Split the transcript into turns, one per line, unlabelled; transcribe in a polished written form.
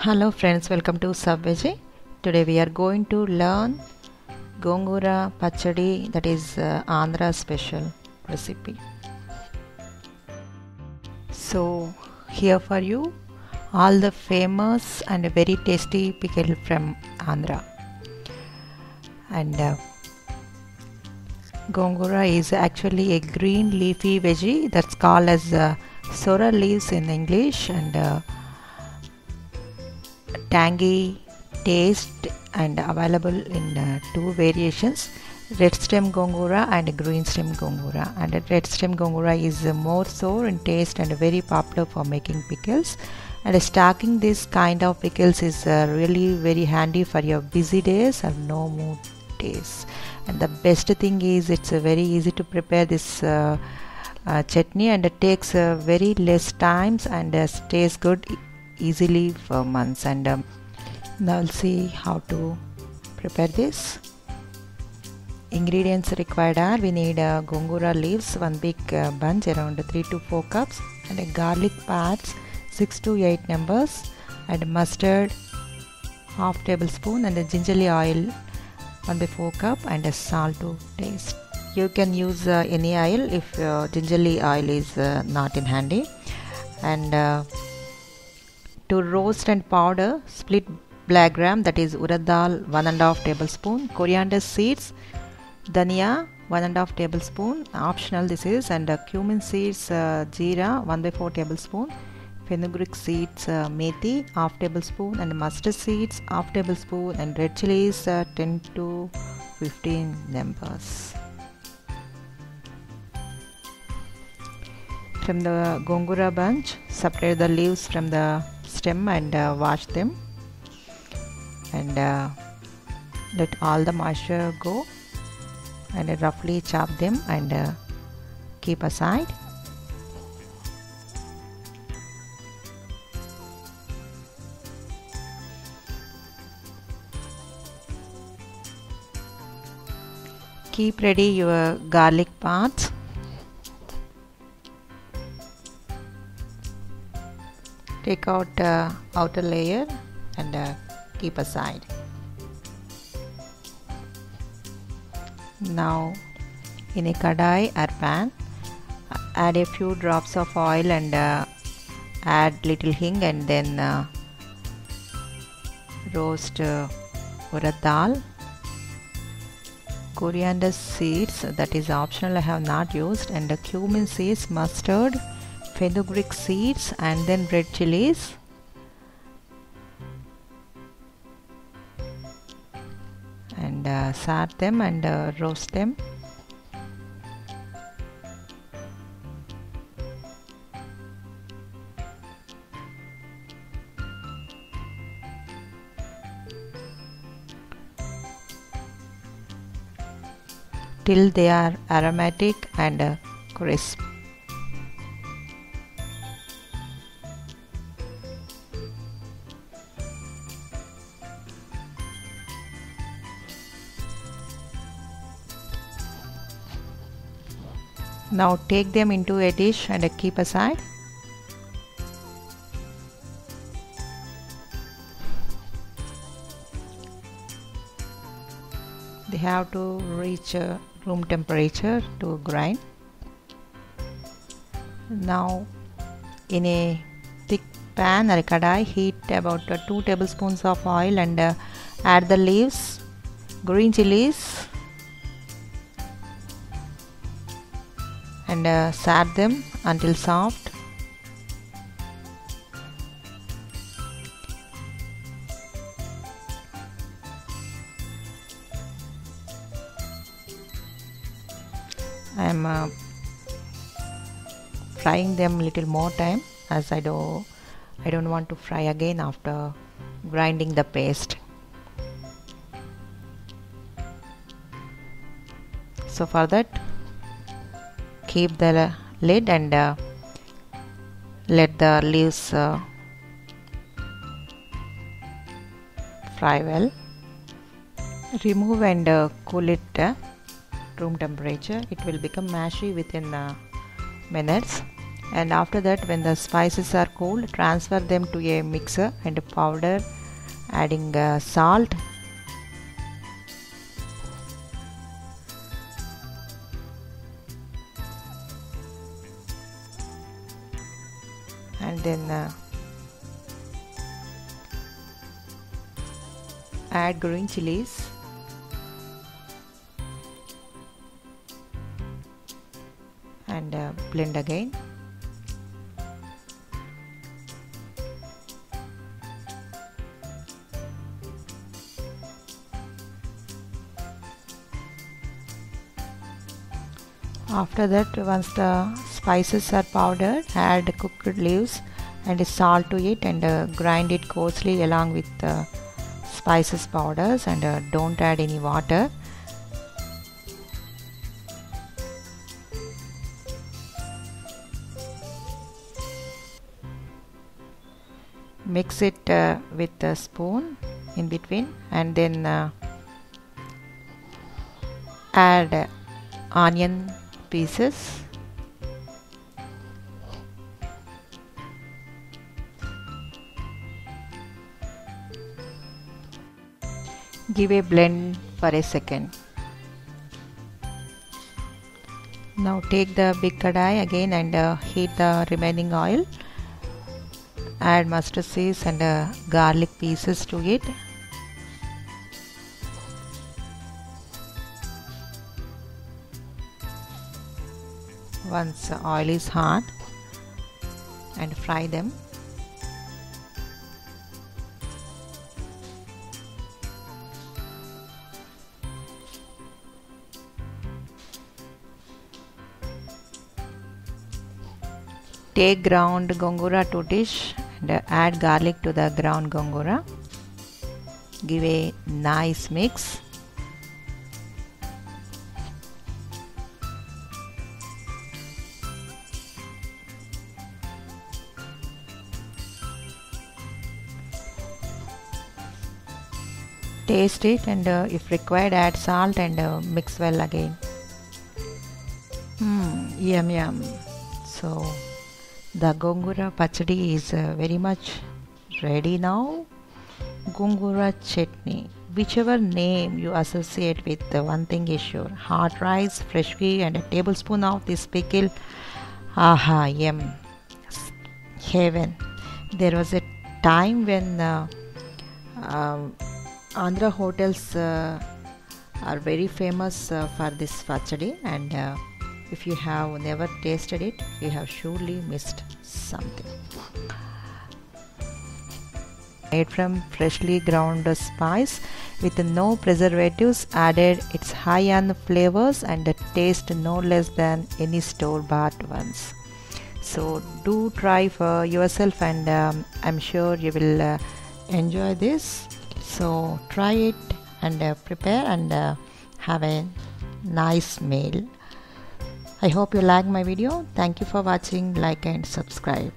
Hello friends, welcome to Subveggie. Today we are going to learn Gongura Pachadi, that is Andhra special recipe. So here for you all the famous and very tasty pickle from Andhra. And Gongura is actually a green leafy veggie that's called as sorrel leaves in English, and tangy taste and available in two variations, red stem gongura and green stem gongura. And red stem gongura is more sour in taste and very popular for making pickles, and stacking this kind of pickles is really very handy for your busy days and no mood days. And the best thing is it's very easy to prepare this chutney, and it takes very less times and stays good easily for months. And now we'll see how to prepare this. Ingredients required are: we need gongura leaves, one big bunch around 3 to 4 cups, and garlic pads 6 to 8 numbers, and mustard half tablespoon, and gingerly oil 1 by 4 cup, and salt to taste. You can use any oil if gingerly oil is not in handy. And to roast and powder, split black gram, that is urad dal 1.5 tablespoon, coriander seeds, dhania 1.5 tablespoon, optional this is, and cumin seeds, jeera 1 by 4 tablespoon, fenugreek seeds, methi half tablespoon, and mustard seeds half tablespoon, and red chilies 10 to 15 numbers. From the gongura bunch, separate the leaves from the stem and wash them, and let all the moisture go, and roughly chop them and keep aside. Keep ready your garlic parts. Take out outer layer and keep aside. Now in a kadai or pan, add a few drops of oil and add little hing, and then roast urad dal, coriander seeds, that is optional, I have not used, and cumin seeds, mustard, fenugreek seeds, and then red chilies. And salt them and roast them. Till they are aromatic and crisp. Now take them into a dish and keep aside. They have to reach room temperature to grind. Now in a thick pan or kadai, heat about 2 tablespoons of oil and add the leaves, green chilies, and stir them until soft. I am frying them little more time, as I don't want to fry again after grinding the paste. So for that, keep the lid and let the leaves fry well. Remove and cool it room temperature. It will become mashy within minutes. And after that, when the spices are cool, transfer them to a mixer and powder, adding salt, and then add green chilies, and blend again. After that, once the spices are powdered, add cooked leaves and salt to it, and grind it coarsely along with the spices powders, and don't add any water. Mix it with a spoon in between, and then add onion pieces, give a blend for a second. Now take the big kadai again and heat the remaining oil. Add mustard seeds and garlic pieces to it. Once the oil is hot, and fry them. Take ground gongura to dish and add garlic to the ground gongura. Give a nice mix. Taste it, and if required, add salt and mix well again. Yum yum. So the gongura pachadi is very much ready now. Gongura chutney, whichever name you associate with, one thing is sure: hot rice, fresh ghee, and a tablespoon of this pickle. Aha, yum, heaven. There was a time when Andhra hotels are very famous for this pachadi, and if you have never tasted it, you have surely missed something. Made from freshly ground spice with no preservatives added, it's high on flavors and the taste no less than any store-bought ones. So do try for yourself, and I'm sure you will enjoy this. So try it and prepare and have a nice meal. I hope you like my video. Thank you for watching. Like and subscribe.